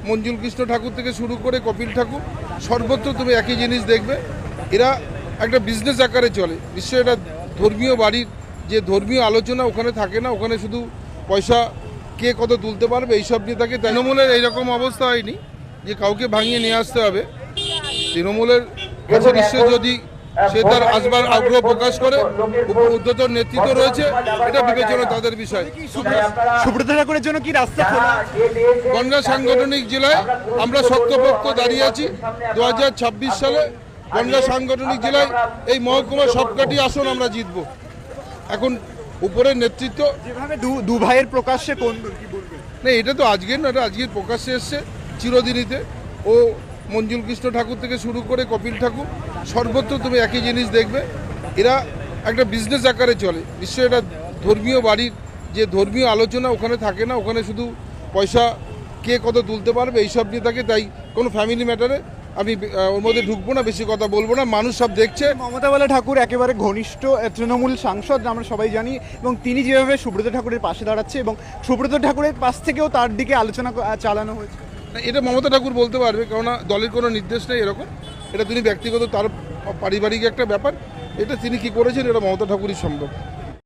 মঞ্জুল কৃষ্ণ ঠাকুর থেকে শুরু করে কপিল ঠাকুর সর্বত্র তুমি একই জিনিস দেখবে। এরা একটা বিজনেস আকারে চলে। নিশ্চয়ই এটা ধর্মীয় বাড়ির যে ধর্মীয় আলোচনা ওখানে থাকে না, ওখানে শুধু পয়সা কে কত তুলতে পারবে এইসব নিয়ে থাকে। তৃণমূলের এইরকম অবস্থা হয়নি যে কাউকে ভাঙিয়ে নিয়ে আসতে হবে। তৃণমূলের কাছে নিশ্চয়ই যদি সে তার আসবার আগ্রহ প্রকাশ করে, উদ্যতন নেতৃত্ব রয়েছে, এটা বিবেচনা তাদের বিষয়। সুব্রত ঠাকুরের জন্য কি রাস্তা খোলা? বনগাঁ সাংগঠনিক জেলায় আমরা শক্তপোক্ত দাঁড়িয়ে আছি। 2026 সালে বনগাঁ সাংগঠনিক জেলায় এই মহকুমার সবকটি আসন আমরা জিতব। এখন উপরের নেতৃত্ব যেভাবে দু ভাইয়ের প্রকাশ্যে কোন কি বলবেন? না, এটা তো আজকের না, এটা আজকের প্রকাশ্যে এসছে চিরদিনীতে। ও মঞ্জুল কৃষ্ণ ঠাকুর থেকে শুরু করে কপিল ঠাকুর সর্বত্র তুমি একই জিনিস দেখবে। এরা একটা বিজনেস আকারে চলে। নিশ্চয়ই এটা ধর্মীয় বাড়ির যে ধর্মীয় আলোচনা ওখানে থাকে না, ওখানে শুধু পয়সা কে কত তুলতে পারবে এইসব নিয়ে থাকে। তাই কোনো ফ্যামিলি ম্যাটারে আমি ওর মধ্যে ঢুকবো না, বেশি কথা বলবো না। মানুষ সব দেখছে। মমতা বালা ঠাকুর একেবারে ঘনিষ্ঠ তৃণমূল সাংসদ আমরা সবাই জানি, এবং তিনি যেভাবে সুব্রত ঠাকুরের পাশে দাঁড়াচ্ছে এবং সুব্রত ঠাকুরের পাশ থেকেও তার দিকে আলোচনা চালানো হয়েছে। না, এটা মমতা ঠাকুর বলতে পারবে, কেননা দলের কোনো নির্দেশ নেই এরকম। এটা তিনি ব্যক্তিগত তার পারিবারিক একটা ব্যাপার। এটা তিনি কি করেছেন এটা মমতা ঠাকুরই সম্ভব।